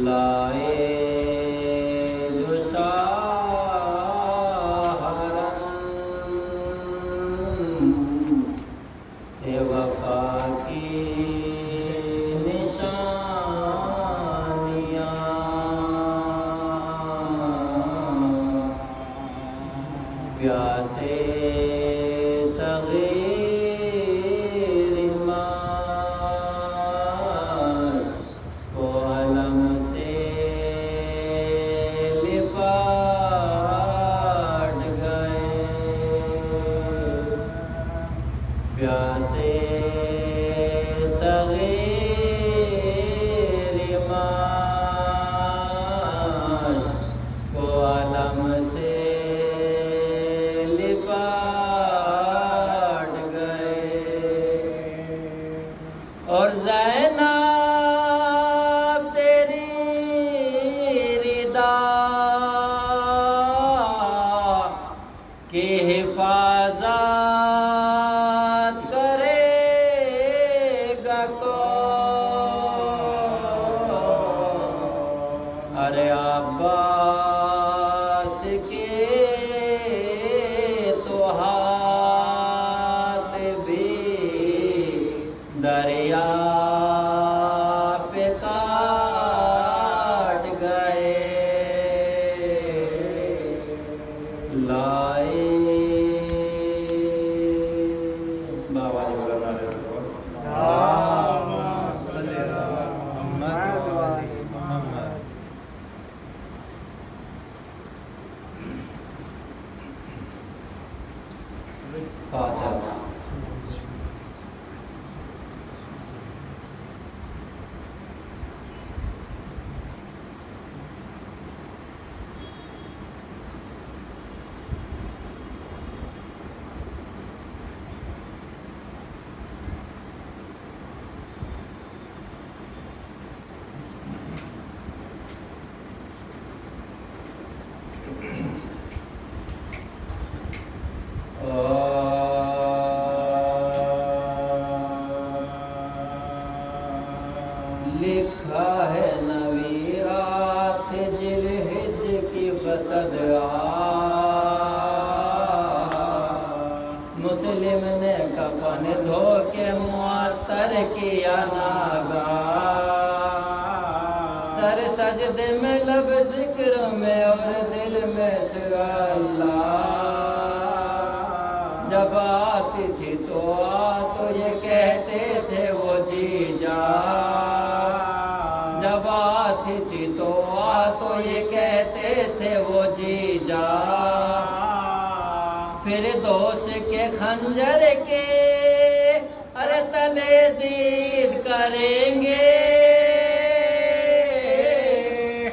لائے جو شاہرن سے وفا کی نشانیاں، پیاسے صغیر ماں کو علم سے لپاٹ گئے، پیاسے صغیر ماں کو علم سے لپاٹ گئے، اور زینب تیری ردا کی حفاظت کرے گا کون؟ ارے عباس کے تو ہاتھ بھی دریا پہ کاٹ گئے، لائے بابا جی بولنا رہے سکو فاتحہ۔ لکھا ہے نویرات ذوالحج کی بسد مسلم نے کفن دھو کے معطر کیا ناگاہ، سر سجدے میں لب ذکر میں اور دل میں شغل اللہ، جب آتی تھی تو یہ کہتے تھے وہ جی جا، جب آتی تھی تو یہ کہتے تھے وہ جی جا، پھر دوست کے خنجر کے ارے تلے دید کریں گے،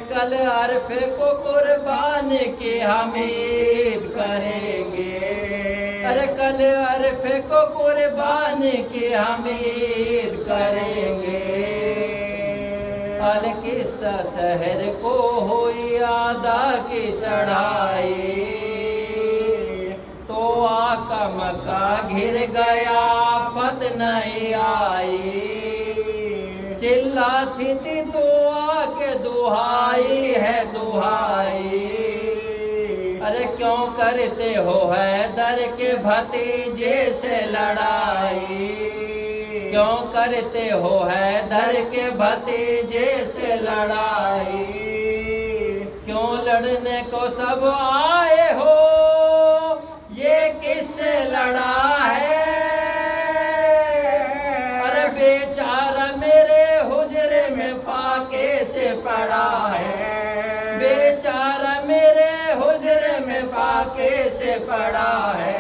کل عرفے کو قربان کی حمید کریں گے، ارے کل عرفے کو قربان کی حمید کریں گے، القصہ سحر کو ہوئی آدھا کی چڑھائی، تو آقا مکہ گھر گیا آفت نہیں آئی، چلاتی تھی دعا کے دہائی ہے دہائی، ارے کیوں کرتے ہو حیدر کے بھتیجے سے لڑائی، کیوں کرتے ہو حیدر کے بھتیجے سے لڑائی، کیوں لڑنے کو سب آئے ہو یہ کس سے لڑا ہے، ارے بیچارہ میرے حجرے میں فاقے سے پڑا ہے، بیچارہ میرے حجرے میں فاقے سے پڑا ہے،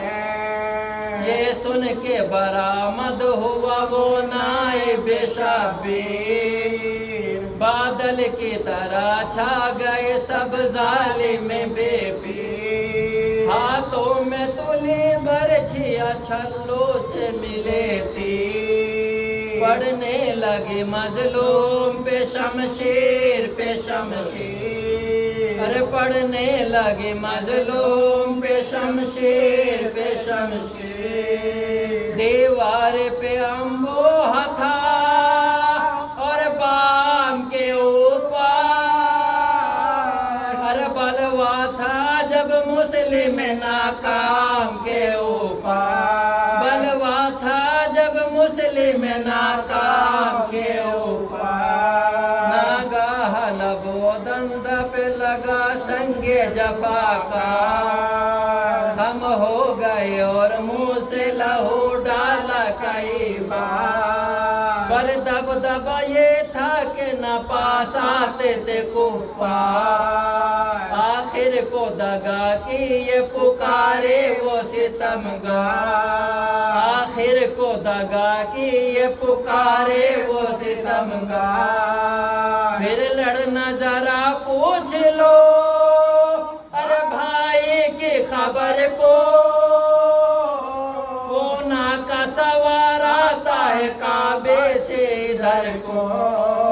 یہ سن کے برآمد ہوا وہ نائب شبیر، بادل کی طرح چھا گئے سب ظالم بے پیر، ہاتھوں میں تلی برچھیا چھلوں سے ملے تھی، پڑھنے لگی مظلوم پہ شمشیر پہ شمشیر، ارے پڑھنے لگے مظلوم پہ شمشیر پہ شمشیر، دیوار پہ انبوہ تھا اور بام کے اوپر، ہر بلوا تھا جب مسلم ناکام کے اوپر، بلوا تھا جب مسلم ناکام کے اوپر، ناگاہ لب و دند پہ لگا سنگ جفا کا، ہم ہو گئے اور منہ سے لہو ڈالا کئی بار، پر دبدبا یہ تھا کہ نہ پاس آتے تھے کفار، آخر کو دگا کی یہ پکارے وہ ستمگار، آخر کو دگا کی یہ پکارے وہ ستمگار، پھر لڑنا ذرا پوچھ لو ارے بھائی کی خبر کو، وہ ناکا سوار آتا ہے کعبے سے ادھر کو،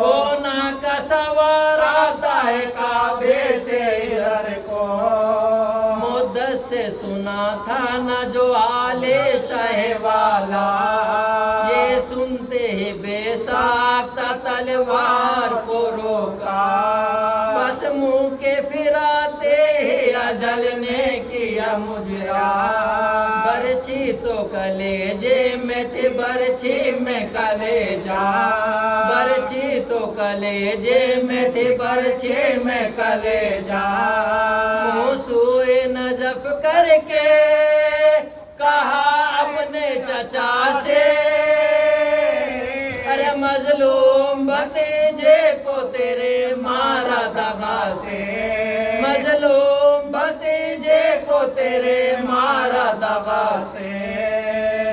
وہ ناکا سوار آتا ہے کعبے سے ادھر کو، مدت سے سنا تھا نہ جو آلے شہ والا، یہ سنتے ہی بے ساختہ تلوار کو روکا، بس منہ کے پھراتے ہی اجل نے کیا مجرا، برچھی تو کلیجے میں تھی برچھی میں کلیجا، برچھی تو کلیجے میں تھی برچھی میں کلیجا، منہ سوئے نجف کر کے کہا اپنے چچا سے، ارے مظلوم بھتیجے کو تیرے مارا دغا سے، مظلوم بھتیجے کو تیرے مارا دغا سے،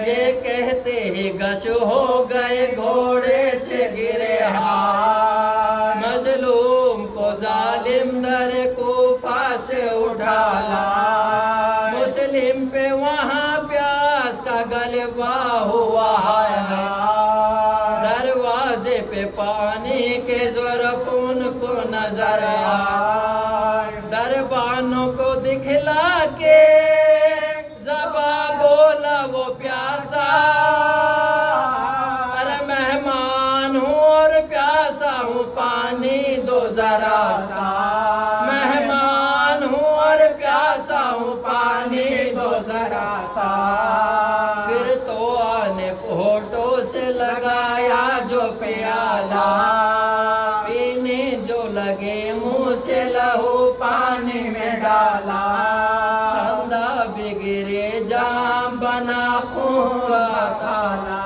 یہ کہتے ہی گش ہو گئے گھوڑے سے گرے ہار، مظلوم کو ظالم در کوفہ سے اٹھا لا، مسلم پہ وہاں پیاس کا غلبہ ہوا ہے، دروازے پہ پانی کے ظرف ان کو نظر آئے، دربانوں کو دکھلا کے زباں بولا وہ پیاسا، ارے مہمان ہوں اور پیاسا ہوں پانی دو ذرا سا، مہمان ہوں اور پیاسا ہوں پانی دو ذرا سا، پھر تو آنے پھوٹوں سے لگایا جو پیالہ، پینے جو لگے منہ سے لہو پانی میں ڈالا، کندھا بگڑے جام بنا خون کا تالا،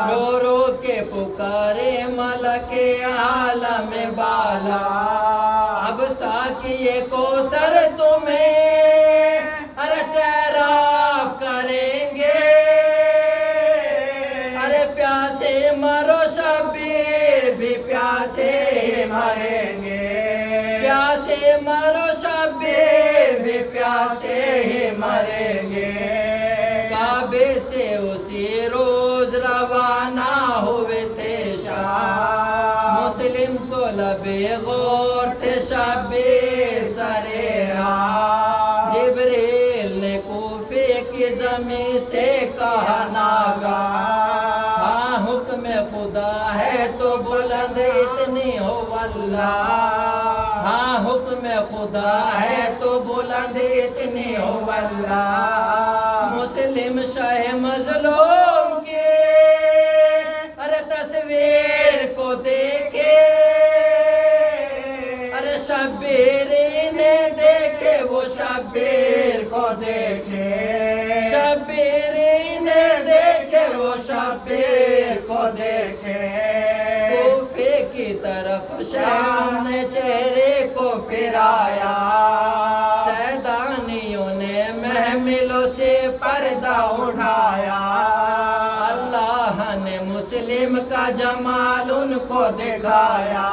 رو رو کے پکارے ملک عالم بالا، اب ساقی کوثر تمہیں ارے سیراب کریں گے، ارے پیاسے مرو شبیر بھی پیاسے ہی مریں گے، پیاسے مرو شبیر بھی پیاسے ہی مریں گے، کعبے سے اسی روز روانہ ہوئے تھے شاہ، مسلم تو لبے غور تھے شبیر سرے راہ، جبریل نے کوفے کی زمین سے کہا ناگا، ہاں حکم خدا ہے تو بلند اتنی ہو واللہ، ہاں حکم خدا ہے تو بلند اتنی ہو واللہ، مسلم شاہ مظلوم کے ارے تصویر کو دیکھے، ارے شبیر نے دیکھے وہ شبیر کو دیکھے، شبیر نے دیکھے وہ شبیر کو دیکھے، کوفے کی طرف شام نے چہرے کو پھرایا، سیدانیوں نے محملوں سے پردہ اٹھایا، اللہ نے مسلم کا جمال ان کو دکھایا،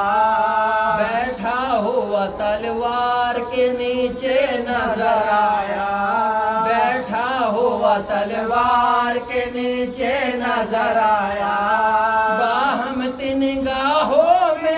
بیٹھا ہوا تلوار کے نیچے نظر آیا، بیٹھا ہوا تلوار کے نیچے نظر آیا، باہم تین نگاہوں میں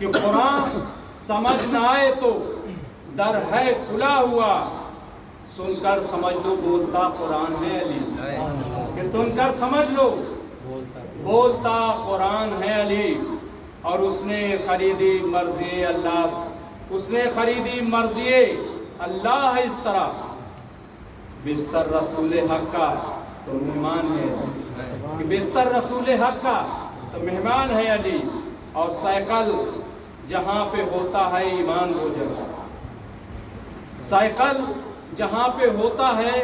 کہ قرآن سمجھ نہ آئے تو در ہے کھلا ہوا، سن کر سمجھ لو بولتا قرآن ہے علی، کہ سن کر سمجھ لو بولتا قرآن ہے علی۔ اور اس نے خریدی مرضی اللہ، اس نے خریدی مرضی اللہ اس طرح، بستر رسول حق کا تو مہمان ہے، کہ بستر رسول حق کا تو مہمان ہے علی۔ اور سائیکل جہاں پہ ہوتا ہے ایمان وہ جگہ، سائیکل جہاں پہ ہوتا ہے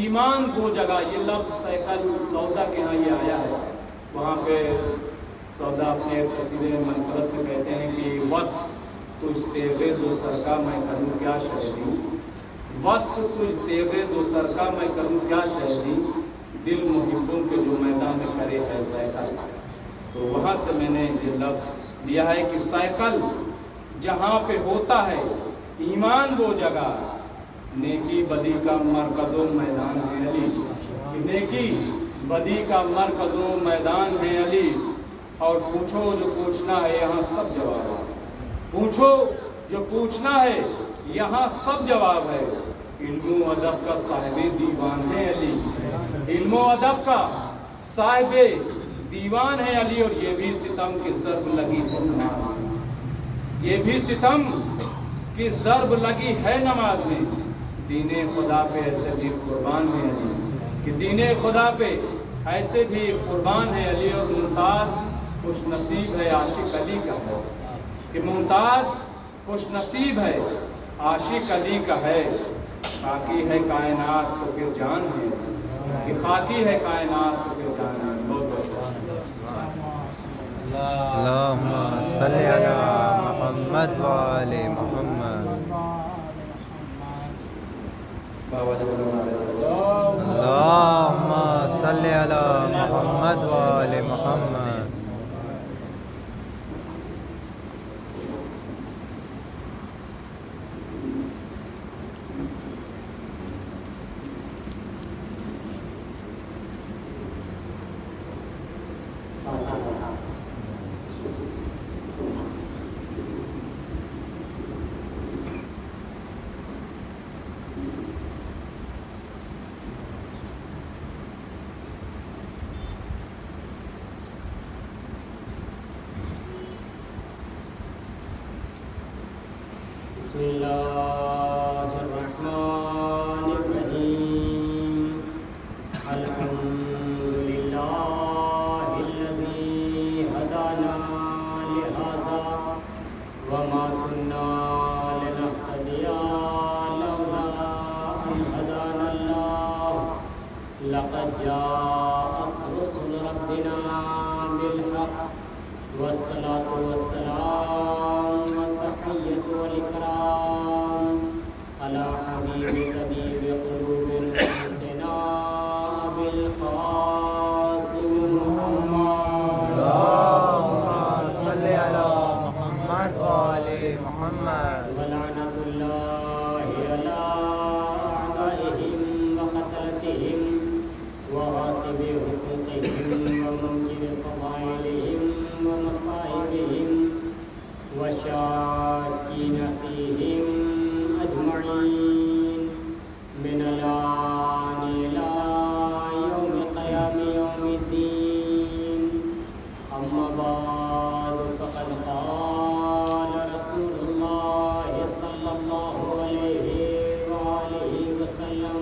ایمان وہ جگہ۔ یہ لفظ سائیکل سودا کے ہاں یہ آیا ہے، وہاں پہ سودا اپنے قصیدے منفرد میں کہتے ہیں کہ وصف تجھ تیغے دو سر کا میں کروں کیا شہدی، وصف تجھ تیغے دو سر کا میں کروں کیا شہدی، دل محبوں کے جو میدان میں کرے ہے سائیکل۔ تو وہاں سے میں نے یہ لفظ لیا ہے کہ سائیکل جہاں پہ ہوتا ہے ایمان وہ جگہ، نیکی بدی کا مرکز و میدان ہے علی، نیکی بدی کا مرکز و میدان ہے علی۔ اور پوچھو جو پوچھنا ہے یہاں سب جواب ہے، پوچھو جو پوچھنا ہے یہاں سب جواب ہے۔ علم و ادب کا صاحب دیوان ہے علی، علم و ادب کا صاحب دیوان ہے علی۔ اور یہ بھی ستم کی ضرب لگی ہے نماز میں، یہ بھی ستم کی ضرب لگی ہے نماز میں، دین خدا پہ ایسے بھی قربان ہے علی، کہ دین خدا پہ ایسے بھی قربان ہے علی۔ اور ممتاز خوش نصیب ہے عاشق علی کا ہے، کہ ممتاز خوش نصیب ہے عاشق علی کا ہے۔ خاکی ہے کائنات تو پھر جان ہے، کہ خاکی ہے کائنات تو پھر جان ہے۔ بہت بہت اللہم صلی علی محمد و آل محمد۔ اللہم صلی علی محمد و آل محمد۔ بسم اللہ الرحمن الرحیم، الحمدللہ الذی ہدانا لہذا وما کنا لنہتدی لولا ان ہدانا اللہ، لقد جاءت رسل ربنا بالحق والصلاة والسلام والتحیۃ والإکرام علی حبیب طبیب قلوب سیدنا ابی القاسم محمد۔ اللہم صلی علی محمد و آل محمد۔ ولعنۃ اللہ علی اعدائہم وقتلتہم وغاصب حقوقہم ومنکر فضائلہم ومصائبہم وشاکین فیہم اجمعین من الآن الی یوم قیام یوم الدین۔ اما بعد فقد قال رسول اللہ صلی اللہ علیہ وآلہ وسلم،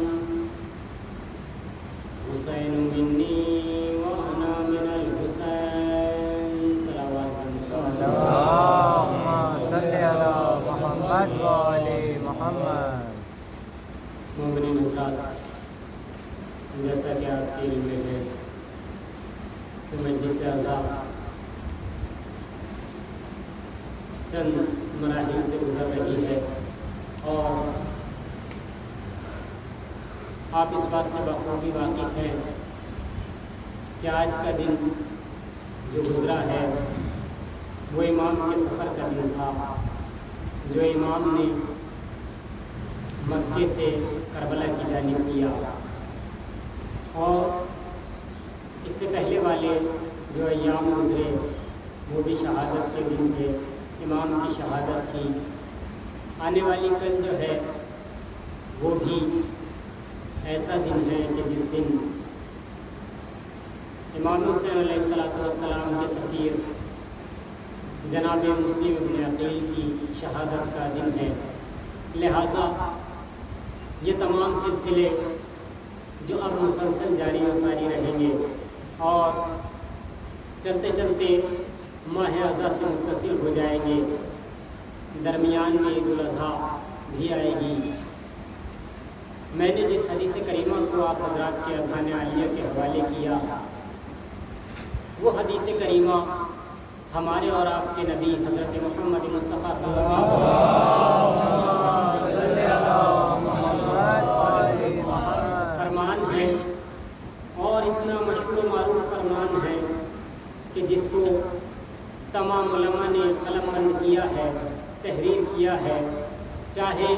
حسین منی وانا من الحسین، صلوات اللہم صلی علی محمد و آل محمد۔ مومنین حضرات، جیسا کہ آپ کے علم میں ہے کہ مجلس اعضاء چند مراحل سے گزر رہی ہے، اور آپ اس بات سے بخوبی واقف ہیں کہ آج کا دن جو گزرا ہے وہ امام کے سفر کا دن تھا، جو امام نے مکے سے کربلا کی جانب کیا، اور اس سے پہلے والے جو ایام گزرے وہ بھی شہادت کے دن تھے، امام کی شہادت تھی. آنے والی کل جو ہے وہ بھی ایسا دن ہے کہ جس دن امام حسین علیہ السلام کے سفیر جناب مسلم ابن عقیل کی شہادت کا دن ہے. لہذا یہ تمام سلسلے جو اب مسلسل جاری و ساری رہیں گے اور چلتے چلتے ماہ اعضاء سے متصل ہو جائیں گے. درمیان میں عید الاضحیٰ بھی آئے گی. میں نے جس حدیث کریمہ کو آپ حضرات کے اذہان عالیہ کے حوالے کیا وہ حدیث کریمہ ہمارے اور آپ کے نبی حضرت محمد مصطفیٰ صلی اللہ علیہ وسلم فرمان ہے، اور اتنا مشہور و معروف فرمان ہے کہ جس کو تمام علماء نے قلم بند کیا ہے، تحریر کیا ہے. چاہے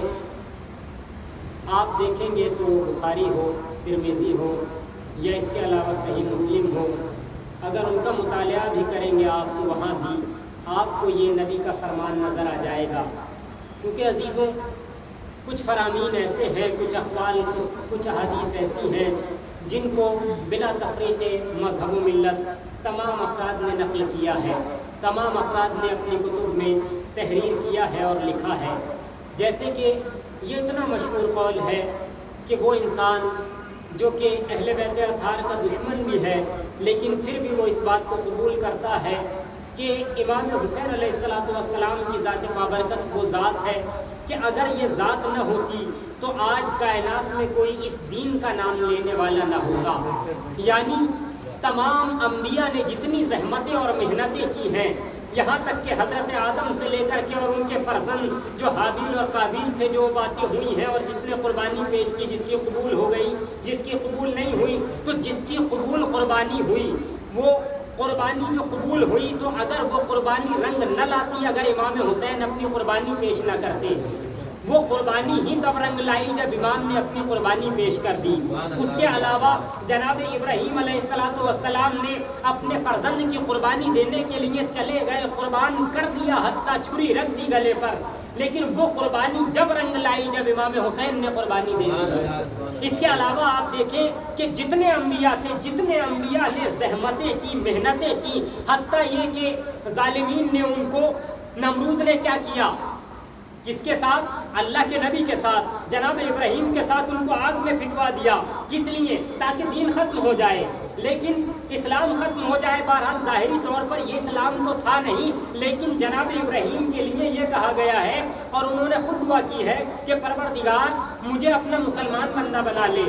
آپ دیکھیں گے تو بخاری ہو، ترمذی ہو یا اس کے علاوہ صحیح مسلم ہو، اگر ان کا مطالعہ بھی کریں گے آپ تو وہاں بھی آپ کو یہ نبی کا فرمان نظر آ جائے گا. کیونکہ عزیزوں کچھ فرامین ایسے ہیں، کچھ اقوال، کچھ احادیث ایسی ہیں جن کو بلا تفریق مذہب و ملت تمام افراد نے نقل کیا ہے، تمام افراد نے اپنی کتب میں تحریر کیا ہے اور لکھا ہے. جیسے کہ یہ اتنا مشہور قول ہے کہ وہ انسان جو کہ اہل بیت اطہار کا دشمن بھی ہے لیکن پھر بھی وہ اس بات کو قبول کرتا ہے کہ امام حسین علیہ السلام کی ذات بابرکت وہ ذات ہے کہ اگر یہ ذات نہ ہوتی تو آج کائنات میں کوئی اس دین کا نام لینے والا نہ ہوگا. یعنی تمام انبیاء نے جتنی زحمتیں اور محنتیں کی ہیں، یہاں تک کہ حضرت آدم سے لے کر کے اور ان کے فرزند جو حابیل اور قابیل تھے، جو باتیں ہوئی ہیں اور جس نے قربانی پیش کی، جس کی قبول ہو گئی، جس کی قبول نہیں ہوئی، تو جس کی قبول قربانی ہوئی وہ قربانی جو قبول ہوئی تو اگر وہ قربانی رنگ نہ لاتی، اگر امام حسین اپنی قربانی پیش نہ کرتے، وہ قربانی ہی تب رنگ لائی جب امام نے اپنی قربانی پیش کر دی. اس کے علاوہ جناب ابراہیم علیہ السلام نے اپنے فرزند کی قربانی دینے کے لیے چلے گئے، قربان کر دیا، حتیٰ چھری رکھ دی گلے پر، لیکن وہ قربانی جب رنگ لائی جب امام حسین نے قربانی دے دی. اس کے علاوہ آپ دیکھیں کہ جتنے انبیاء تھے، جتنے انبیاء نے زحمتیں کی، محنتیں کی، حتیٰ یہ کہ ظالمین نے ان کو، نمرود نے کیا کیا، کس کے ساتھ؟ اللہ کے نبی کے ساتھ، جناب ابراہیم کے ساتھ ان کو آگ میں پھینکوا دیا. کس لیے؟ تاکہ دین ختم ہو جائے، لیکن اسلام ختم ہو جائے. بہرحال ظاہری طور پر یہ اسلام تو تھا نہیں، لیکن جناب ابراہیم کے لیے یہ کہا گیا ہے اور انہوں نے خود دعا کی ہے کہ پروردگار مجھے اپنا مسلمان بندہ بنا لے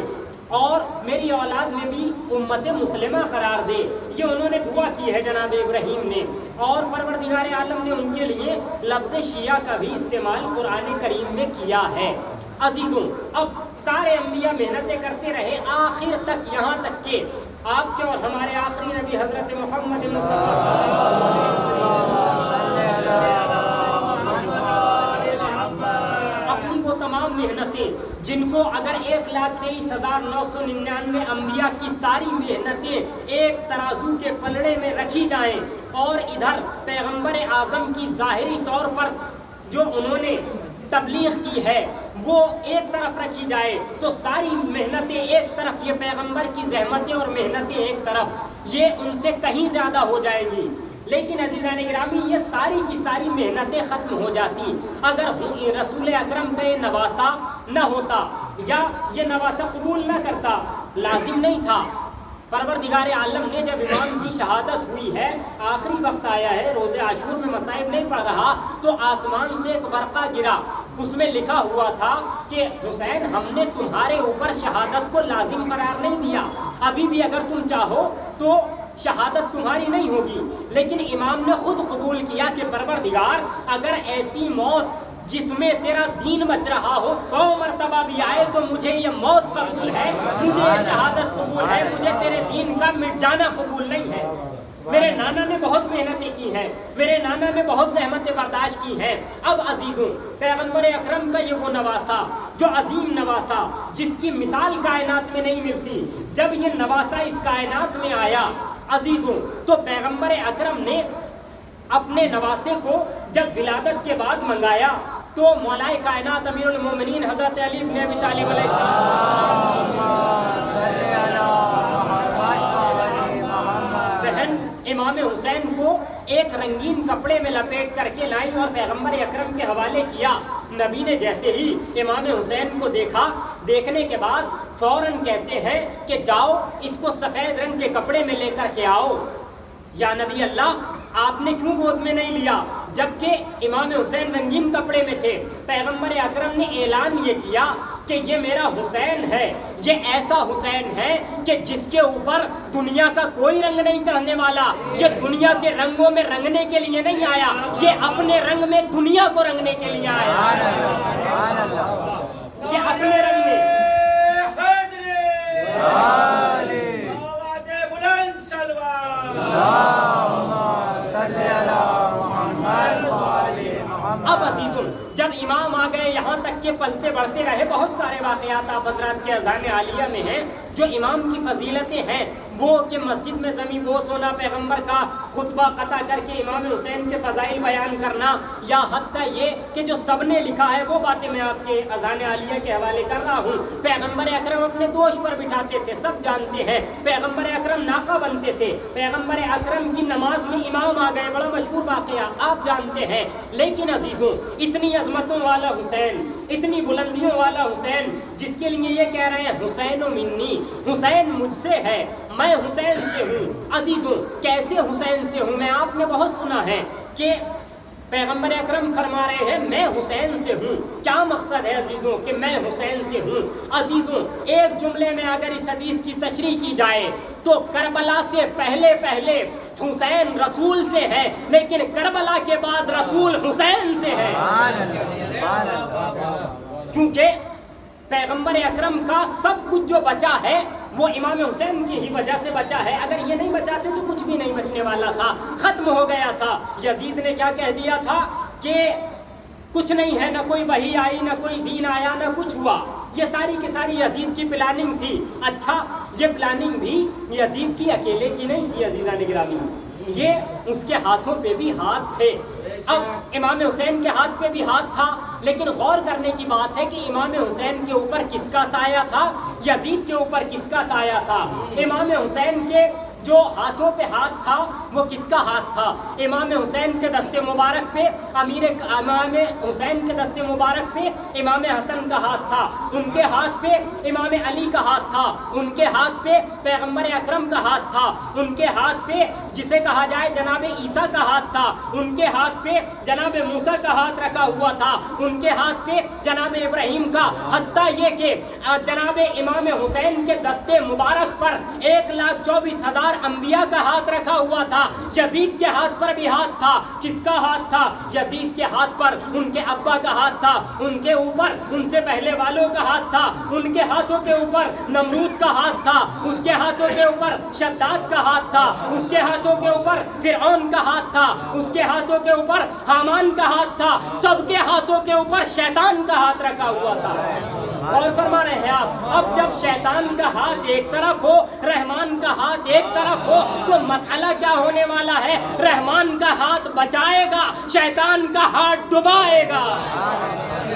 اور میری اولاد میں بھی امت مسلمہ قرار دے. یہ انہوں نے دعا کی ہے جناب ابراہیم نے، اور پروردگار عالم نے ان کے لیے لفظ شیعہ کا بھی استعمال قرآن کریم میں کیا ہے. عزیزوں اب سارے انبیاء محنتیں کرتے رہے آخر تک، یہاں تک کہ آپ کے اور ہمارے آخری نبی حضرت محمد مصطفیٰ اپنی وہ تمام محنتیں جن کو اگر 1,23,999 انبیاء کی ساری محنتیں ایک ترازو کے پلڑے میں رکھی جائیں اور ادھر پیغمبر اعظم کی ظاہری طور پر جو انہوں نے تبلیغ کی ہے وہ ایک طرف رکھی جائے تو ساری محنتیں ایک طرف، یہ پیغمبر کی زحمتیں اور محنتیں ایک طرف، یہ ان سے کہیں زیادہ ہو جائیں گی. لیکن عزیزان گرامی یہ ساری کی ساری محنتیں ختم ہو جاتی اگر رسول اکرم کا یہ نواسا نہ ہوتا یا یہ نواسا قبول نہ کرتا. لازم نہیں تھا. پروردگار عالم نے جب امام کی شہادت ہوئی ہے، آخری وقت آیا ہے، روزے عاشور میں مصائب نہیں پڑھ رہا، تو آسمان سے ایک ورقہ گرا، اس میں لکھا ہوا تھا کہ حسین ہم نے تمہارے اوپر شہادت کو لازم قرار نہیں دیا، ابھی بھی اگر تم چاہو تو شہادت تمہاری نہیں ہوگی. لیکن امام نے خود قبول کیا کہ پروردگار اگر ایسی موت جس میں تیرا دین بچ رہا ہو 100 مرتبہ بھی آئے تو مجھے یہ موت قبول ہے، مجھے یہ شہادت قبول ہے، مجھے تیرے دین کا مٹ جانا قبول نہیں ہے. میرے نانا نے بہت محنتیں کی ہیں، میرے نانا نے بہت زحمتیں برداشت کی ہیں. اب عزیزوں پیغمبر اکرم کا یہ وہ نواسا، جو عظیم نواسا جس کی مثال کائنات میں نہیں ملتی، جب یہ نواسا اس کائنات میں آیا عزیزوں تو پیغمبر اکرم نے اپنے نواسے کو جب ولادت کے بعد منگایا تو مولائے کائنات امیر المومنین حضرت علی بن ابی طالب علیہ السلام بہن امام حسین کو ایک رنگین کپڑے میں لپیٹ کر کے لائی اور پیغمبر اکرم کے حوالے کیا. نبی نے جیسے ہی امام حسین کو دیکھا، دیکھنے کے بعد فوراً کہتے ہیں کہ جاؤ اس کو سفید رنگ کے کپڑے میں لے کر کے آؤ. یا نبی اللہ آپ نے کیوں گود میں نہیں لیا؟ جبکہ امام حسین رنگین کپڑے میں تھے. پیغمبر اکرم نے اعلان یہ کیا کہ یہ میرا حسین ہے، یہ ایسا حسین ہے کہ جس کے اوپر دنیا کا کوئی رنگ نہیں چڑھنے والا. یہ دنیا کے رنگوں میں رنگنے کے لیے نہیں آیا، یہ اپنے رنگ میں دنیا کو رنگنے کے لیے آیا. یہ اپنے رنگ میں اب عزیزوں جب امام آ گئے یہاں تک کہ پلتے بڑھتے رہے. بہت سارے واقعات آپ حضرات کے اذان عالیہ میں ہیں جو امام کی فضیلتیں ہیں. وہ کہ مسجد میں زمین بوس ہونا، پیغمبر کا خطبہ قطع کر کے امام حسین کے فضائل بیان کرنا، یا حتیٰ یہ کہ جو سب نے لکھا ہے وہ باتیں میں آپ کے اذان عالیہ کے حوالے کر رہا ہوں. پیغمبر اکرم اپنے دوش پر بٹھاتے تھے، سب جانتے ہیں. پیغمبر اکرم ناقہ بنتے تھے. پیغمبر اکرم کی نماز میں امام آ گئے، بڑا مشہور واقعہ آپ جانتے ہیں. لیکن عزیزوں اتنی عظمتوں والا حسین، اتنی بلندیوں والا حسین، جس کے لیے یہ کہہ رہے ہیں حسین و منی، حسین مجھ سے ہے، میں حسین سے ہوں. عزیزوں کیسے حسین سے ہوں؟ میں آپ نے بہت سنا ہے کہ پیغمبر اکرم فرما رہے ہیں میں حسین سے ہوں. کیا مقصد ہے عزیزوں کہ میں حسین سے ہوں؟ عزیزوں ایک جملے میں اگر اس حدیث کی تشریح کی جائے تو کربلا سے پہلے حسین رسول سے ہے، لیکن کربلا کے بعد رسول حسین سے ہے. کیونکہ پیغمبر اکرم کا سب کچھ جو بچا ہے وہ امام حسین کی ہی وجہ سے بچا ہے. اگر یہ نہیں بچاتے تو کچھ بھی نہیں بچنے والا تھا، ختم ہو گیا تھا. یزید نے کیا کہہ دیا تھا کہ کچھ نہیں ہے، نہ کوئی وحی آئی، نہ کوئی دین آیا، نہ کچھ ہوا. یہ ساری کی ساری یزید کی پلاننگ تھی. اچھا یہ پلاننگ بھی یزید کی اکیلے کی نہیں تھی عزیزان گرامی، یہ اس کے ہاتھوں پہ بھی ہاتھ تھے. اب امام حسین کے ہاتھ پہ بھی ہاتھ تھا، لیکن غور کرنے کی بات ہے کہ امام حسین کے اوپر کس کا سایہ تھا، یزید کے اوپر کس کا سایہ تھا. امام حسین کے جو ہاتھوں پہ ہاتھ تھا وہ کس کا ہاتھ تھا؟ امام حسین کے دست مبارک پہ امام حسین کے دست مبارک پہ امام حسن کا ہاتھ تھا، ان کے ہاتھ پہ امام علی کا ہاتھ تھا، ان کے ہاتھ پہ پیغمبر اکرم کا ہاتھ تھا، ان کے ہاتھ پہ جسے کہا جائے جناب عیسیٰ کا ہاتھ تھا، ان کے ہاتھ پہ جناب موسیٰ کا ہاتھ رکھا ہوا تھا، ان کے ہاتھ پہ جناب ابراہیم کا. حتیٰ یہ کہ جناب امام حسین کے دست مبارک پر 1,24,000 انبیاء کا ہاتھ رکھا ہوا تھا. یزید کے ہاتھ پر بھی ہاتھ تھا. کس کا ہاتھ تھا؟ یزید کے ہاتھ پر ان کے ابا کا ہاتھ تھا، ان کے اوپر ان سے پہلے والوں کا ہاتھ تھا، ان کے ہاتھوں کے اوپر نمرود کا ہاتھ تھا، اس کے ہاتھوں کے اوپر شداد کا ہاتھ تھا، اس کے ہاتھوں کے اوپر فرعون کا ہاتھ تھا، اس کے ہاتھوں کے اوپر حامان کا ہاتھ تھا، سب کے ہاتھوں کے اوپر شیطان کا ہاتھ رکھا ہوا تھا. اور فرما رہے ہیں آپ اب جب شیطان کا ہاتھ ایک طرف ہو، رحمان کا ہاتھ ایک طرف ہو، تو مسئلہ کیا ہونے والا ہے؟ رحمان کا ہاتھ بچائے گا، شیطان کا ہاتھ ڈبائے گا.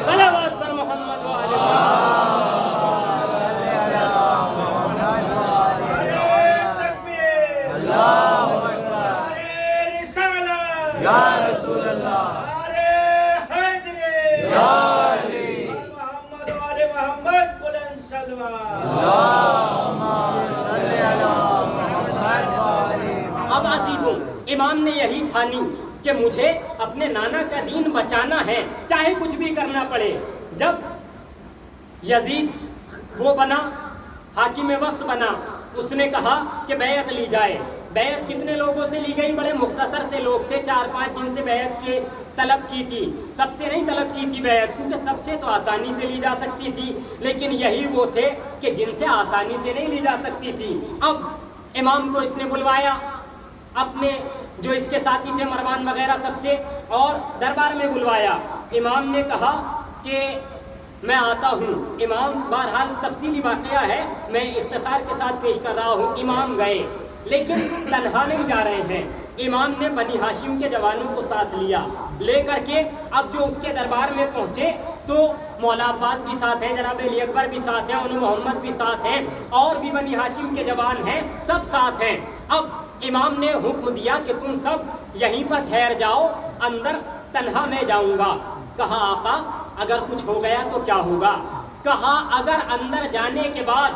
صلوات پر محمد و آل اب عزیزوں امام نے یہی ٹھانی کہ مجھے اپنے نانا کا دین بچانا ہے چاہے کچھ بھی کرنا پڑے. جب یزید وہ بنا حاکم وقت بنا، اس نے کہا کہ بیعت لی جائے. بیعت کتنے لوگوں سے لی گئی؟ بڑے مختصر سے لوگ تھے، 4-5 جن سے بیعت کے طلب کی تھی. سب سے نہیں طلب کی تھی بیعت، کیونکہ سب سے تو آسانی سے لی جا سکتی تھی، لیکن یہی وہ تھے کہ جن سے آسانی سے نہیں لی جا سکتی تھی. اب امام کو اس نے بلوایا، اپنے جو اس کے ساتھی تھے مروان وغیرہ سب سے، اور دربار میں بلوایا. امام نے کہا کہ میں آتا ہوں. امام بہرحال تفصیلی واقعہ ہے، میں اختصار کے ساتھ پیش کر رہا ہوں. امام گئے لیکن تنہا نہیں جا رہے ہیں. امام نے بنی ہاشم کے جوانوں کو ساتھ لیا، لے کر کے اب جو اس کے دربار میں پہنچے تو مولا عباس بھی ساتھ ہیں، جناب علی اکبر بھی ساتھ ہیں، انہوں محمد بھی ساتھ ہیں، اور بھی بنی ہاشم کے جوان ہیں، سب ساتھ ہیں۔ اب امام نے حکم دیا کہ تم سب یہیں پر ٹھہر جاؤ، اندر تنہا میں جاؤں گا۔ کہا آقا اگر کچھ ہو گیا تو کیا ہوگا؟ کہا اگر اندر جانے کے بعد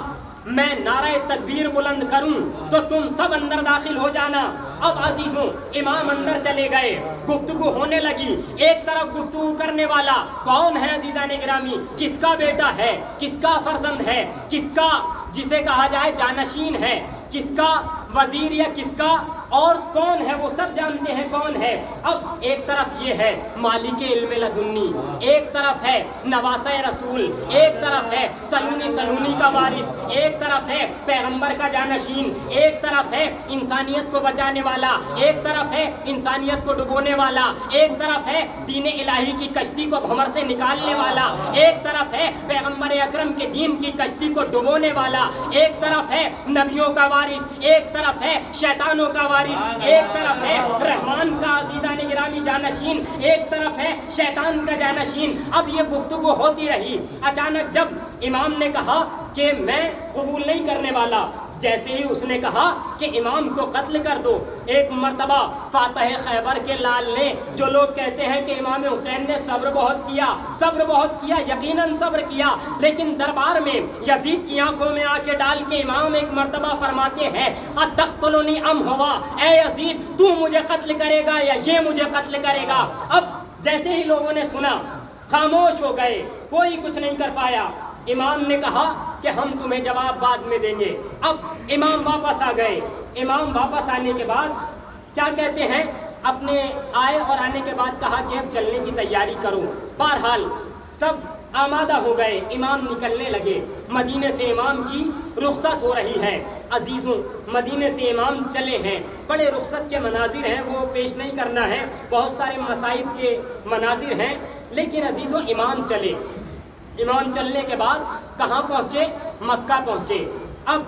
میں نعرہ تکبیر بلند کروں تو تم سب اندر داخل ہو جانا۔ اب عزیزوں امام اندر چلے گئے، گفتگو ہونے لگی، ایک طرف گفتگو کرنے والا کون ہے عزیزان گرامی؟ کس کا بیٹا ہے، کس کا فرزند ہے، کس کا جسے کہا جائے جانشین ہے، کس کا وزیر یا کس کا اور کون ہے، وہ سب جانتے ہیں کون ہے۔ اب ایک طرف یہ ہے مالک علم لدنی، ایک طرف ہے نواسہ رسول، ایک طرف ہے سلونی کا وارث، ایک طرف ہے پیغمبر کا جانشین، ایک طرف ہے انسانیت کو بچانے والا، ایک طرف ہے انسانیت کو ڈبونے والا، ایک طرف ہے دین الہی کی کشتی کو بھنور سے نکالنے والا، ایک طرف ہے پیغمبر اکرم کے دین کی کشتی کو ڈبونے والا، ایک طرف ہے نبیوں کا وارث، ایک طرف ہے شیطانوں کا وارث، ایک طرف ہے رحمان کا عزیزان گرامی جانشین، ایک طرف ہے شیطان کا جانشین۔ اب یہ گفتگو ہوتی رہی، اچانک جب امام نے کہا کہ میں قبول نہیں کرنے والا، جیسے ہی اس نے کہا کہ امام کو قتل کر دو، ایک مرتبہ فاتح خیبر کے لال نے، جو لوگ کہتے ہیں کہ امام حسین نے صبر بہت کیا، یقیناً صبر کیا، لیکن دربار میں یزید کی آنکھوں میں آ کے ڈال کے امام ایک مرتبہ فرماتے ہیں اتقتلنی ام ہوا، اے یزید تو مجھے قتل کرے گا یا یہ مجھے قتل کرے گا؟ اب جیسے ہی لوگوں نے سنا خاموش ہو گئے، کوئی کچھ نہیں کر پایا۔ امام نے کہا کہ ہم تمہیں جواب بعد میں دیں گے۔ اب امام واپس آ گئے، امام واپس آنے کے بعد کیا کہتے ہیں، اپنے آئے اور آنے کے بعد کہا کہ اب چلنے کی تیاری کرو۔ بہرحال سب آمادہ ہو گئے، امام نکلنے لگے، مدینے سے امام کی رخصت ہو رہی ہے۔ عزیزوں مدینے سے امام چلے ہیں، بڑے رخصت کے مناظر ہیں، وہ پیش نہیں کرنا ہے، بہت سارے مصائب کے مناظر ہیں، لیکن عزیزوں امام چلے، امام چلنے کے بعد کہاں پہنچے؟ مکہ پہنچے۔ اب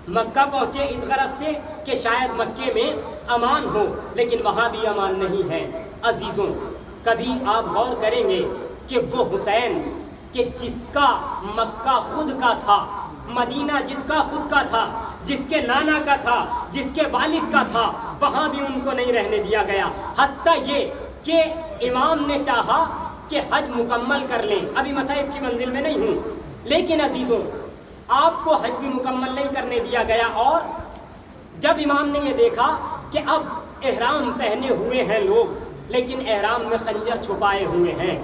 مکہ پہنچے اس غرض سے کہ شاید مکے میں امان ہو، لیکن وہاں بھی امان نہیں ہے۔ عزیزوں کبھی آپ غور کریں گے کہ وہ حسین کہ جس کا مکہ خود کا تھا، مدینہ جس کا خود کا تھا، جس کے نانا کا تھا، جس کے والد کا تھا، وہاں بھی ان کو نہیں رہنے دیا گیا، حتیٰ یہ کہ امام نے چاہا کہ حج مکمل کر لیں، ابھی مصائب کی منزل میں نہیں ہوں، لیکن عزیزوں آپ کو حج بھی مکمل نہیں کرنے دیا گیا۔ اور جب امام نے یہ دیکھا کہ اب احرام پہنے ہوئے ہیں لوگ، لیکن احرام میں خنجر چھپائے ہوئے ہیں،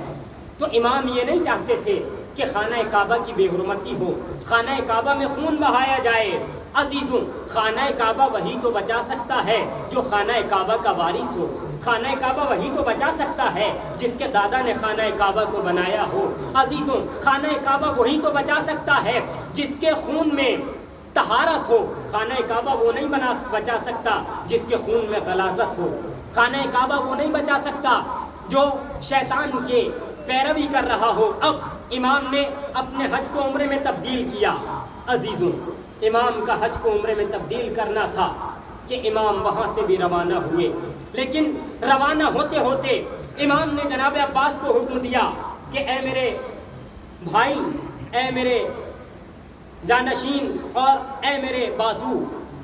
تو امام یہ نہیں چاہتے تھے کہ خانہ کعبہ کی بے حرمتی ہو، خانہ کعبہ میں خون بہایا جائے۔ عزیزوں خانہ کعبہ وہی تو بچا سکتا ہے جو خانہ کعبہ کا وارث ہو، خانہ کعبہ وہی تو بچا سکتا ہے جس کے دادا نے خانہ کعبہ کو بنایا ہو۔ عزیزوں خانہ کعبہ وہی تو بچا سکتا ہے جس کے خون میں طہارت ہو، خانہ کعبہ وہ نہیں بچا سکتا جس کے خون میں غلاظت ہو، خانہ کعبہ وہ نہیں بچا سکتا جو شیطان کے پیروی کر رہا ہو۔ اب امام نے اپنے حج کو عمرے میں تبدیل کیا۔ عزیزوں امام کا حج کو عمرے میں تبدیل کرنا تھا کہ امام وہاں سے بھی روانہ ہوئے، لیکن روانہ ہوتے ہوتے امام نے جناب عباس کو حکم دیا کہ اے میرے بھائی، اے میرے جانشین اور اے میرے بازو،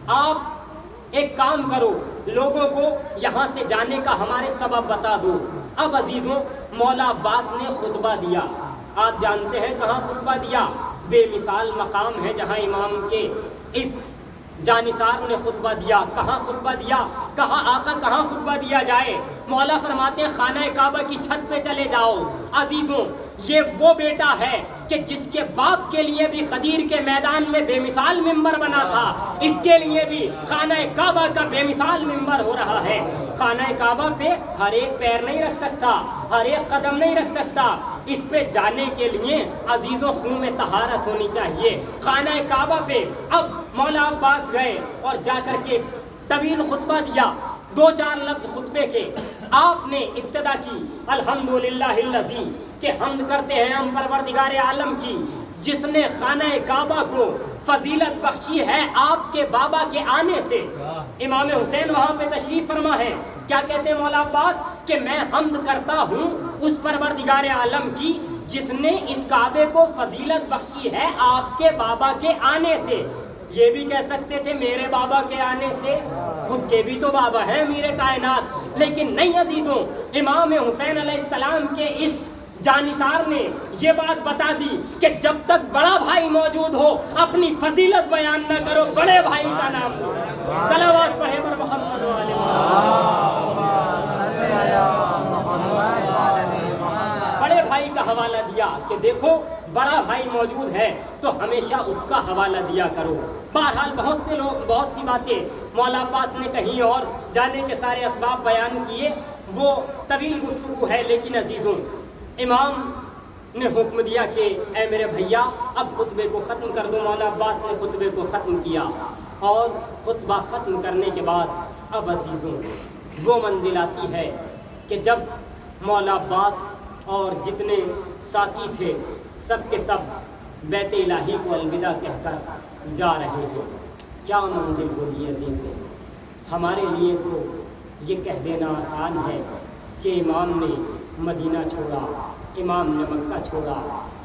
آپ ایک کام کرو، لوگوں کو یہاں سے جانے کا ہمارے سبب بتا دو۔ اب عزیزوں مولا عباس نے خطبہ دیا، آپ جانتے ہیں کہاں خطبہ دیا؟ بے مثال مقام ہے جہاں امام کے اس جانثار نے خطبہ دیا۔ کہاں خطبہ دیا؟ کہا آقا کہاں خطبہ دیا جائے؟ مولا فرماتے خانہ کعبہ کی چھت پہ چلے جاؤ۔ عزیزوں یہ وہ بیٹا ہے کہ جس کے باپ کے لیے بھی غدیر کے میدان میں بے مثال ممبر بنا تھا، اس کے لیے بھی خانہ کعبہ کا بے مثال ممبر ہو رہا ہے۔ خانہ کعبہ پہ ہر ایک پیر نہیں رکھ سکتا، ہر ایک قدم نہیں رکھ سکتا، اس پہ جانے کے لیے عزیزوں خون میں طہارت ہونی چاہیے۔ خانہ کعبہ پہ اب مولا عباس گئے اور جا کر کے طویل خطبہ دیا، 2-4 لفظ خطبے کے آپ نے ابتدا کی الحمدللہ الذی کہ حمد کرتے ہیں ہم پروردگار عالم کی، جس نے خانہ کعبہ کو فضیلت بخشی ہے آپ کے بابا کے آنے سے. امام حسین وہاں پہ تشریف فرما ہے. کیا کہتے ہیں مولا عباس کہ میں حمد کرتا ہوں اس پروردگار عالم کی جس نے اس کعبے کو فضیلت بخشی ہے آپ کے بابا کے آنے سے. یہ بھی کہہ سکتے تھے میرے بابا کے آنے سے، خود کے بھی تو بابا ہیں میرے کائنات. لیکن نہیں عزیزوں، امام حسین علیہ السلام کے اس جانثار نے یہ بات بتا دی کہ جب تک بڑا بھائی موجود ہو اپنی فضیلت بیان نہ کرو، بڑے بھائی کا نام لو. صلوات پڑھے پر محمد والے بڑے بھائی کا حوالہ دیا کہ دیکھو بڑا بھائی موجود ہے تو ہمیشہ اس کا حوالہ دیا کرو. بہرحال بہت سے لوگ بہت سی باتیں مولا عباس نے کہیں اور جانے کے سارے اسباب بیان کیے، وہ طویل گفتگو ہے. لیکن عزیزوں، امام نے حکم دیا کہ اے میرے بھیا اب خطبے کو ختم کر دو. مولا عباس نے خطبے کو ختم کیا اور خطبہ ختم کرنے کے بعد اب عزیزوں وہ منزل آتی ہے کہ جب مولا عباس اور جتنے ساتھی تھے سب کے سب بیت الہی کو الوداع کہہ کر جا رہے ہیں. کیا منزل ہوگی عزیزوں؟ ہمارے لیے تو یہ کہہ دینا آسان ہے کہ امام نے مدینہ چھوڑا، امام نے مکہ چھوڑا،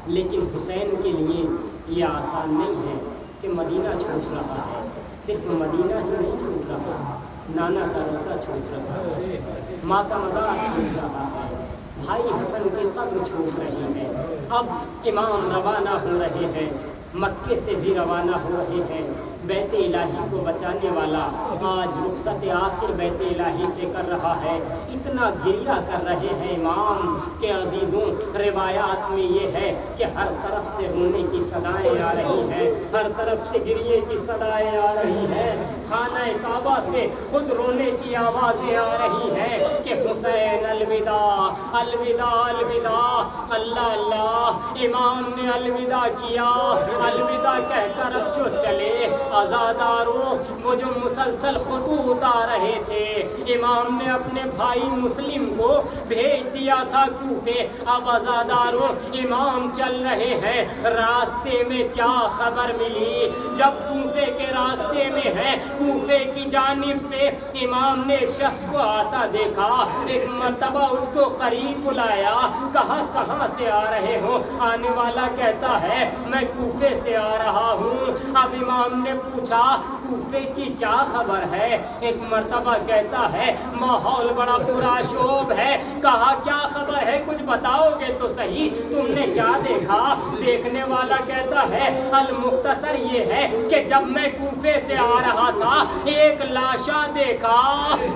لیکن حسین کے لیے یہ آسان نہیں ہے کہ مدینہ چھوڑ رہا ہے. صرف مدینہ ہی نہیں چھوڑ رہا، نانا کا روزہ چھوڑ رہا ہے، ماں کا مزار چھوڑ رہا ہے، بھائی حسن کی قبر چھوڑ رہی ہے. اب امام روانہ ہو رہے ہیں، مکے سے بھی روانہ ہو رہے ہیں. بیت الہی کو بچانے والا آج رخصت آخر بیت الہی سے کر رہا ہے. اتنا گریہ کر رہے ہیں امام کہ عزیزوں روایات میں یہ ہے کہ ہر طرف سے رونے کی صدائیں آ رہی ہیں، ہر طرف سے گریے کی صدائیں آ رہی ہیں. خانہ کعبہ سے خود رونے کی آوازیں آ رہی ہیں کہ حسین الوداع الوداع الوداع. اللہ اللہ، امام نے الوداع کیا. الوداع کہہ کر اب جو چلے آزاداروں، وہ جو مسلسل خطوط آ رہے تھے، امام نے اپنے بھائی مسلم کو بھیج دیا تھا کوفے. اب آزاداروں امام چل رہے ہیں، راستے میں کیا خبر ملی؟ جب کوفے کے راستے میں ہے، کوفے کی جانب سے امام نے ایک شخص کو آتا دیکھا. ایک مرتبہ اس کو قریب بلایا، کہا کہاں سے آ رہے ہو؟ آنے والا کہتا ہے میں کوفے سے آ رہا ہوں. اب امام نے پوچھا کوفے کی کیا خبر ہے؟ ایک مرتبہ کہتا ہے ماحول بڑا پرآشوب ہے. کہا کیا خبر ہے، کچھ بتاؤ گے تو صحیح، تم نے کیا دیکھا؟ دیکھنے والا کہتا ہے المختصر یہ ہے کہ جب میں کوفے سے آ رہا تھا ایک لاشا دیکھا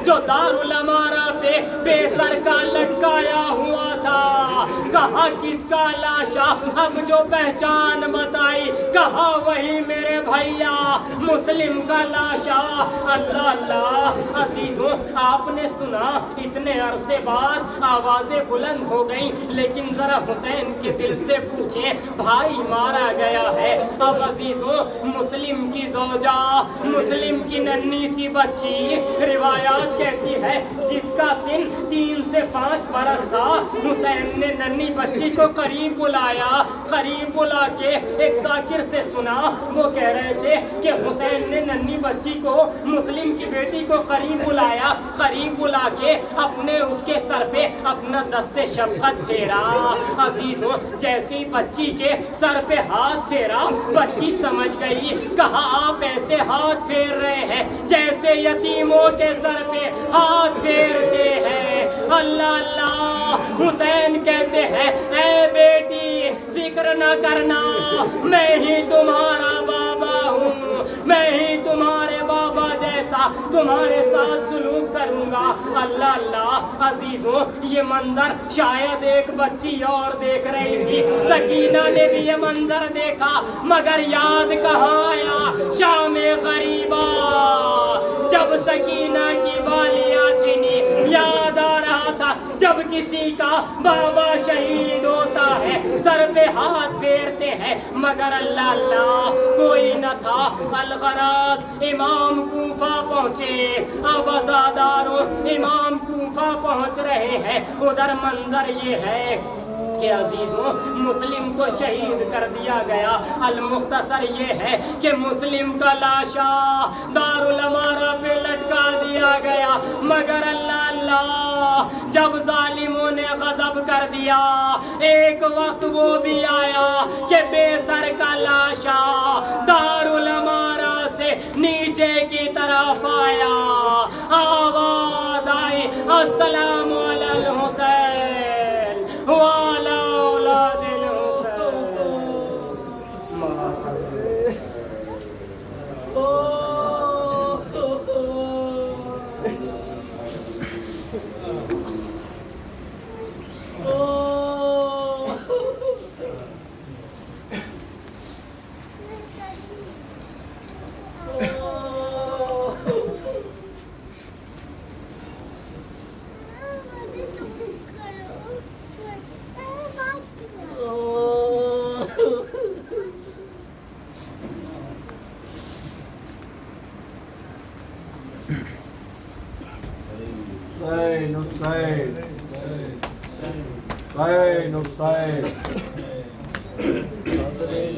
جو دارالامارہ پہ بے سر کا لٹکایا ہوا تھا. کہا کس کا لاشا؟ اب جو پہچان بتائی، کہا وہی میرے بھیا مسلم کا لاشا. اللہ اللہ عزیزوں، آپ نے سنا اتنے عرصے بعد آوازیں بلند ہو گئیں، لیکن ذرا حسین کے دل سے پوچھیں بھائی مارا گیا ہے. اب عزیزوں مسلم کی زوجہ، مسلم کی ننھی سی بچی، روایات کہتی ہے جس کا سن 3 سے 5 برس تھا، حسین نے ننھی بچی کو قریب بلایا. قریب بلا کے ایک ذاکر سے سنا، وہ کہہ رہے تھے کہ حسین نے ننھی بچی کو، مسلم کی بیٹی کو قریب بلایا. قریب بلا کے اپنے اس کے سر پہ اپنا دست شفقت پھیرا. عزیزوں جیسی بچی کے سر پہ ہاتھ پھیرا، بچی سمجھ گئی. کہا آپ ایسے ہاتھ پھیر رہے ہیں جیسے یتیموں کے سر پہ ہاتھ پھیرتے ہیں. اللہ اللہ، حسین کہتے ہیں اے بیٹی فکر نہ کرنا، میں ہی تمہارا بابا ہوں، میں ہی تمہارے بابا جیسا تمہارے ساتھ سلوک کروں گا. اللہ اللہ عزیزوں، یہ منظر شاید ایک بچی اور دیکھ رہی تھی. سکینہ نے بھی یہ منظر دیکھا، مگر یاد کہاں آیا شام غریبہ. جب سکینہ کی بالیاں چھنی، یاد آ رہا تھا جب کسی کا بابا شہید ہوتا ہے سر پہ ہاتھ پھیرتے ہیں، مگر اللہ اللہ کوئی نہ تھا. الغراض امام کوفہ پہنچے. اب آزاداروں امام کوفہ پہنچ رہے ہیں. ادھر منظر یہ ہے کہ عزیزوں مسلم کو شہید کر دیا گیا۔ المختصر یہ ہے کہ مسلم کا لاشا دارالامارہ پہ لٹکا دیا گیا، مگر اللہ اللہ جب ظالموں نے غضب کر دیا ایک وقت وہ بھی آیا کہ بے سر کا لاشا دارالامارہ سے نیچے کی طرف آیا، آواز آئی السلام علی الحسین وعلی اولاد الحسین۔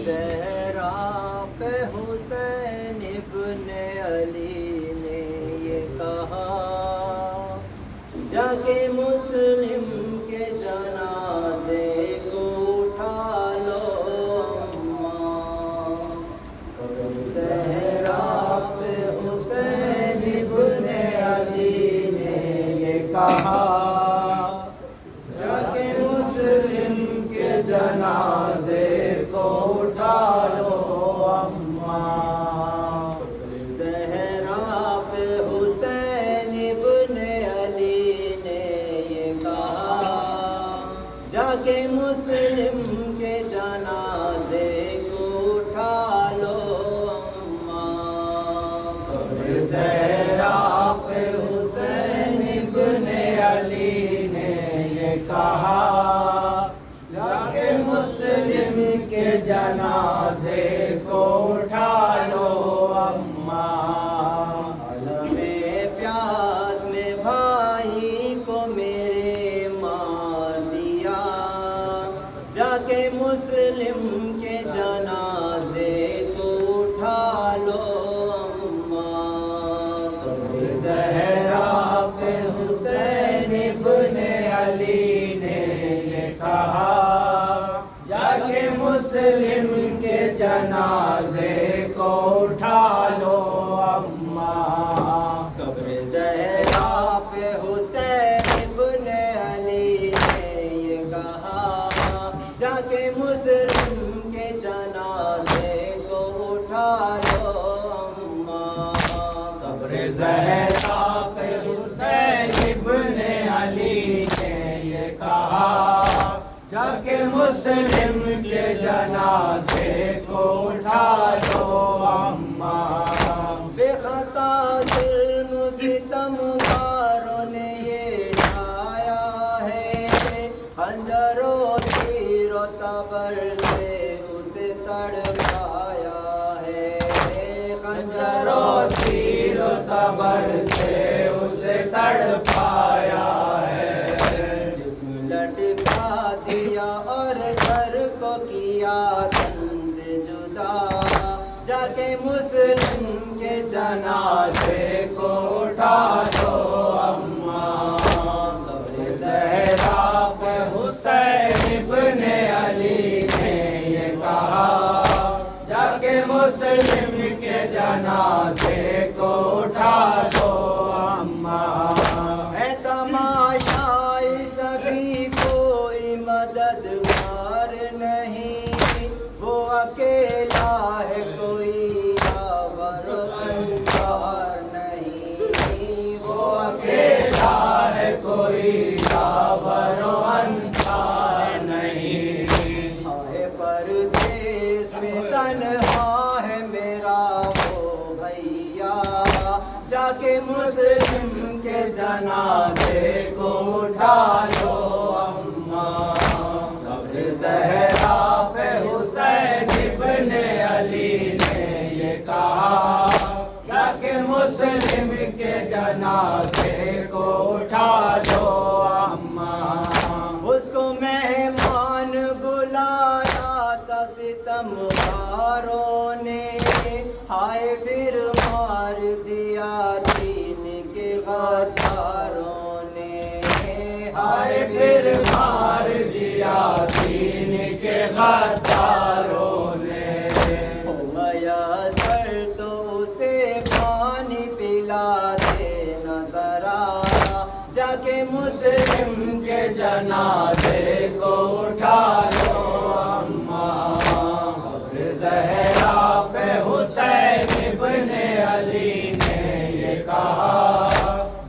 زہرا پہ حسین ابن علی نے یہ کہا، جا کے مسلم کے جنازے کو اٹھا لو اماں۔ زہرا پہ حسین ابن علی نے یہ کہا، جا کے مسلم کے جنازے کو اٹھا لو اماں۔ زہرا پہ حسین ابن علی نے یہ کہا، جا کے مسلم کے جنازے کو اٹھا لو اماں۔ زہرا پہ حسین ابن علی نے یہ کہا، جا کے مسلم کے جنازے کو اٹھا لو اماں۔ عالم پیاس میں بھائی کو میرے مار دیا، جا کے مسلم کے جنازے کو اٹھا لو اماں۔ زہرا پہ حسین ابن علی نے یہ کہا، جا کے مسلم کے جنازے کو اٹھا لو اماں۔ قبر زہرا پہ حسین ابن علی نے یہ کہا، جا کے مسلم کے جنازے کو اٹھا لو اماں۔ قبر زہرا پہ حسین ابن علی نے یہ کہا، جا کے مسلم کے جنازے کو اٹھا لو اماں۔ بے خطا ظلم ستم گاروں نے یہ ڈھایا ہے، خنجر و تیر و تبر سے اسے تڑپایا ہے، خنجر و تیر و تبر سے اسے تڑپایا ہے، جسم لٹکا دیا اور سر کو کیا تن سے جدا، جا کے مسلم کے جنازے کو اٹھا لو اماں۔ قبر زہرا پہ حسین ابن علی نے یہ کہا، جا کے مسلم کے جنازے کو اٹھا لو اماں۔ ہے تماشا سبھی کوئی مددگار نہیں، وہ اکیلا ہے کوئی یاور انصار نہیں، وہ اکیلا ہے کوئی یاور انصار نہیں۔ آئے پردیس میں تنہا ہے میرا وہ بھیا، جا کے مسلم کے جنازے کو اٹھا لو اماں۔ قبر زہرا پہ حسین ابن علی نے یہ کہا، جا کے مسلم کے جنازے کو اٹھا لو اماں۔ اس کو مہمان آئے پھر مار دیا دین کے غداروں نے، ہو میسر تو اسے پانی پلا دے نظر آیا، جا کے مسلم کے جنازے کو اٹھا لو اماں، قبر زہرا پہ حسین ابن علی نے یہ کہا،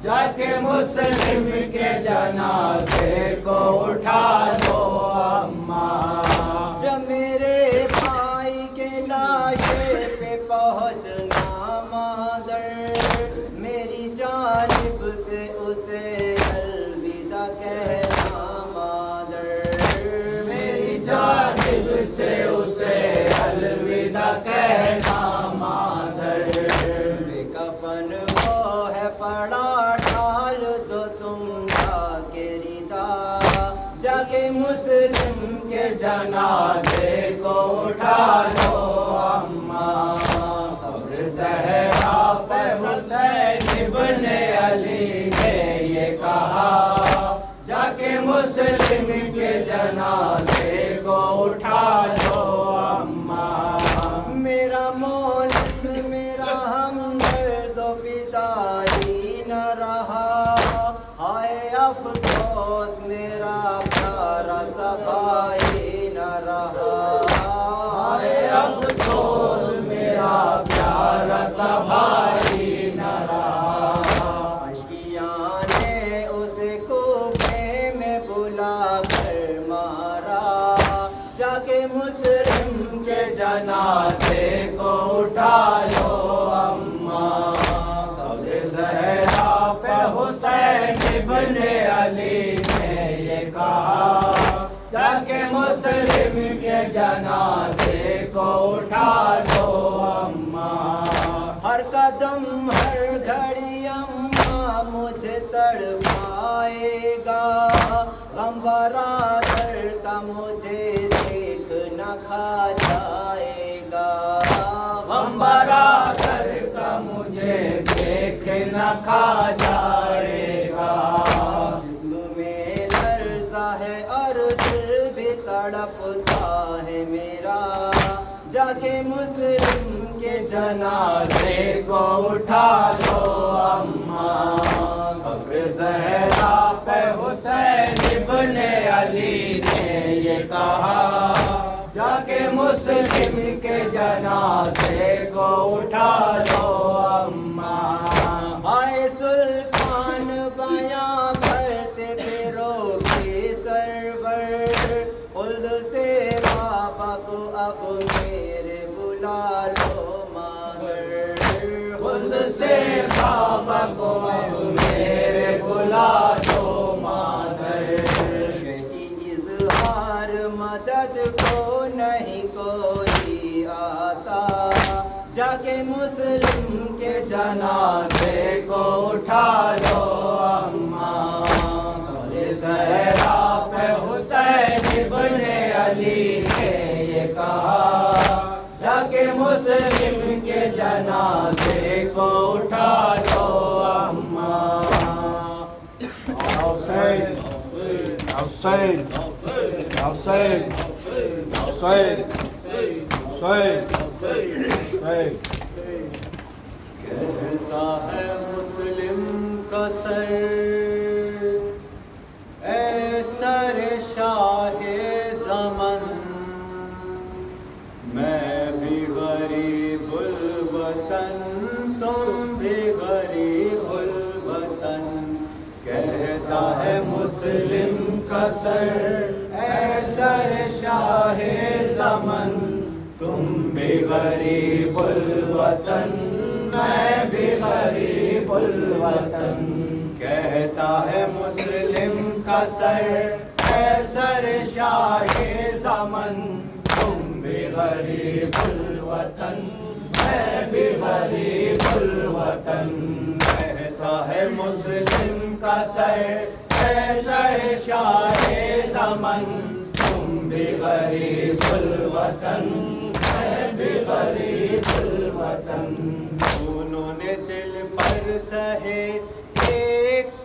جا کے مسلم کے جنازے کو اٹھا لو اماں، جب میرے بھائی کے لاشے پہ پہنچنا مادر، میری جانب سے اسے الوداع کہنا مادر، میری جانب سے اسے الوداع کہنا مادر، بے کفن وہ ہے پڑا ڈال دو تم جا کے ردا، جا کے مسلم کے جنازے کو اٹھا لو اماں، قبر زہرا پہ حسین ابن علی نے یہ کہا، جا کے مسلم کے جنازے کو اٹھا لو اماں، میرا مونس میرا ہمدرد و فدائی نہ رہا، ہائے افسوس میرا پیارا سا بھائی نہ رہا، ہائے افسوس میرا پیارا سا بھائی نہ رہا، اشکیاں نے اسے کوفے میں بلا کر مارا، جا کے مسلم کے جنازے کو اٹھا لو اماں، قبر زہرا پہ حسین ابن علی نے یہ کہا، جا کے مسلم کے جنازے کو اٹھا لو اماں، ہر قدم ہر گھڑی اماں مجھے تڑپائے گا، غم برادر کا مجھے دیکھ نہ کھا جائے گا، غم برادر کا مجھے دیکھ نہ کھا جائے گا، جسم میں لرزہ ہے اور دل بھی تڑپتا ہے میرا، جا کے مسلم کے جنازے کو اٹھا لو اماں، قبر زہرا پہ حسین ابن علی نے یہ کہا، جا کے مسلم کے جنازے کو اٹھا لو اماں، آئے سلطان بیاں کرتے تھے روکے سرور، خلد سے بابا کو اب میرے بلا لو مادر، خلد سے بابا کو اب میرے بلا لو مادر، کی اظہار مدد کو نہیں کوئی آتا، جا کے مسلم کے جنازے کو اٹھا لو اماں، قبر زہرا پہ حسین ابن علی نے یہ کہا، جا کے مسلم کے جنازے کو اٹھا لو اماں، حسین حسین حسین حسین حسین کہتا ہے مسلم کا سر، اے سر شاہ زمن، میں بھی غریب الوطن تم بھی غریب الوطن، کہتا ہے مسلم کا سر، اے سر شاہ زمن، تم بھی غریب الوطن میں بھی غریب الوطن، کہتا ہے مسلم کا سر، اے سر شاہ زمن، تم بھی غریب الوطن میں بھی غریب الوطن، کہتا ہے مسلم کا سر، اے سر شاہ زمن، تم بھی غریب الوطن میں بھی غریب الوطن، انہوں نے دل پر سہے ایک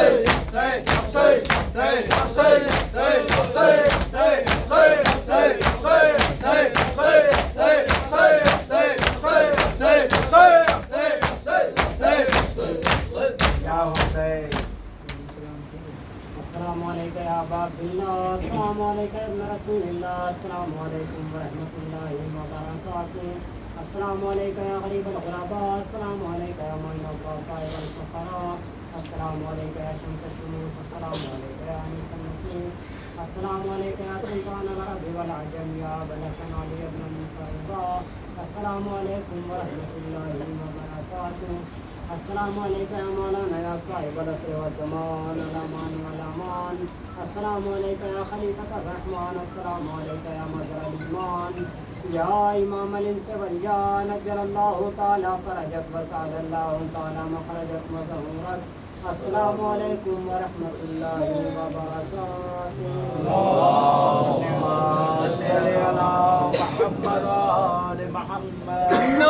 Hussein, السلام علیکم یا ابا عبداللہ، السلام علیکم ابن رسول اللہ، السلام علیکم ورحمۃ اللہ وبرکاتہ، السلام علیکم یا غریب الغرباء، السلام علیکم یا معین الضعفاء والفقراء، السلام علیکم یا شمس الشموس، السلام علیکم یا انیس النفوس، السلام علیکم یا سلطان العرب والعجم، یا بلغنا علی ابن موسیٰ، السلام علیکم ورحمۃ اللہ وبرکاتہ، السلام علیکم یا مولانا یا صاحب العصر والزمان، الامان والامان، السلام علیکم یا خلیفۃ الرحمن، السلام علیکم یا مظہر الایمان، یا امام الانس والجان، اجل اللہ تعالی فرجک وسعد اللہ تعالی مخرجک وظہورک، السلام علیکم ورحمۃ اللہ وبرکاتہ۔ اللهم صل على محمد وآل محمد